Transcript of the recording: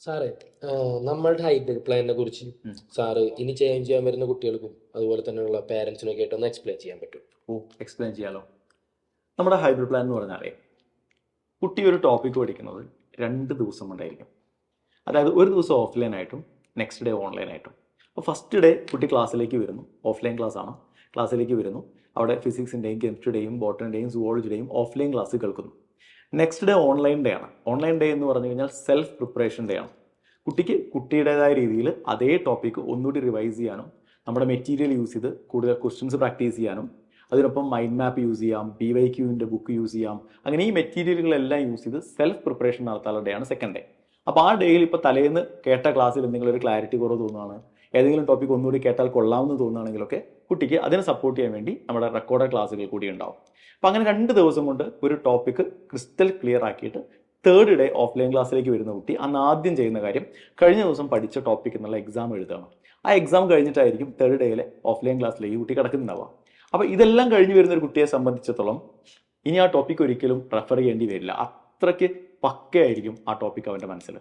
സാറേ, നമ്മളുടെ ഹൈബ്രിഡ് പ്ലാനിനെ കുറിച്ച് സാറ് ഇനി ചെയ്യാൻ വരുന്ന കുട്ടികൾക്കും അതുപോലെ തന്നെയുള്ള പാരൻസിനൊക്കെ ആയിട്ട് ഒന്ന് എക്സ്പ്ലെയിൻ ചെയ്യാൻ പറ്റും? എക്സ്പ്ലെയിൻ ചെയ്യാലോ. നമ്മുടെ ഹൈബ്രിഡ് പ്ലാൻ എന്ന് പറഞ്ഞാലേ, കുട്ടി ഒരു ടോപ്പിക്ക് പഠിക്കുന്നത് 2 ദിവസം കൊണ്ടായിരിക്കും. അതായത് ഒരു ദിവസം ഓഫ്ലൈൻ ആയിട്ടും നെക്സ്റ്റ് ഡേ ഓൺലൈൻ ആയിട്ടും. അപ്പോൾ ഫസ്റ്റ് ഡേ കുട്ടി ക്ലാസ്സിലേക്ക് വരുന്നു, ഓഫ്ലൈൻ ക്ലാസ് ആണ്, ക്ലാസ്സിലേക്ക് വരുന്നു. അവിടെ ഫിസിക്സിൻ്റെയും കെമിസ്ട്രിയുടെയും ബോട്ടണിയുടെയും സുവോളജിയുടെയും ഓഫ്ലൈൻ ക്ലാസ് കേൾക്കുന്നു. നെക്സ്റ്റ് ഡേ ഓൺലൈൻ ഡേ ആണ്. ഓൺലൈൻ ഡേ എന്ന് പറഞ്ഞു കഴിഞ്ഞാൽ സെൽഫ് പ്രിപ്പറേഷൻ ഡേ ആണ്. കുട്ടിക്ക് കുട്ടിയുടേതായ രീതിയിൽ അതേ ടോപ്പിക്ക് ഒന്നുകൂടി റിവൈസ് ചെയ്യാനും നമ്മുടെ മെറ്റീരിയൽ യൂസ് ചെയ്ത് കൂടുതൽ ക്വസ്റ്റ്യൻസ് പ്രാക്ടീസ് ചെയ്യാനും അതിനൊപ്പം മൈൻഡ് മാപ്പ് യൂസ് ചെയ്യാം, PYQൻ്റെ ബുക്ക് യൂസ് ചെയ്യാം. അങ്ങനെ ഈ മെറ്റീരിയലുകളെല്ലാം യൂസ് ചെയ്ത് സെൽഫ് പ്രിപ്പറേഷൻ നടത്താനുള്ള ഡേ ആണ് സെക്കൻഡ് ഡേ. അപ്പോൾ ആ ഡേയിൽ ഇപ്പോൾ തലേന്ന് കേട്ട ക്ലാസ്സിൽ എന്തെങ്കിലും ഒരു ക്ലാരിറ്റി കുറവ് തോന്നുകയാണ്, ഏതെങ്കിലും ടോപ്പിക് ഒന്നുകൂടി കേട്ടാൽ കൊള്ളാമെന്ന് തോന്നുകയാണെങ്കിലൊക്കെ കുട്ടിക്ക് അതിനെ സപ്പോർട്ട് ചെയ്യാൻ വേണ്ടി നമ്മുടെ റെക്കോർഡഡ് ക്ലാസ്സുകൾ കൂടി ഉണ്ടാവും. അപ്പോൾ അങ്ങനെ 2 ദിവസം കൊണ്ട് ഒരു ടോപ്പിക്ക് ക്രിസ്റ്റൽ ക്ലിയർ ആക്കിയിട്ട് തേർഡ് ഡേ ഓഫ്ലൈൻ ക്ലാസ്സിലേക്ക് വരുന്ന കുട്ടി അന്ന് ആദ്യം ചെയ്യുന്ന കാര്യം കഴിഞ്ഞ ദിവസം പഠിച്ച ടോപ്പിക് എന്നുള്ള എക്സാം എഴുതണം. ആ എക്സാം കഴിഞ്ഞിട്ടായിരിക്കും തേർഡ് ഡേയിലെ ഓഫ്ലൈൻ ക്ലാസ്സിലേക്ക് കുട്ടി കിടക്കുന്നുണ്ടാവുക. അപ്പോൾ ഇതെല്ലാം കഴിഞ്ഞ് വരുന്ന ഒരു കുട്ടിയെ സംബന്ധിച്ചിടത്തോളം ഇനി ആ ടോപ്പിക് ഒരിക്കലും റെഫർ ചെയ്യേണ്ടി വരില്ല. അത്രയ്ക്ക് പക്കയായിരിക്കും ആ ടോപ്പിക് അവൻ്റെ മനസ്സിൽ.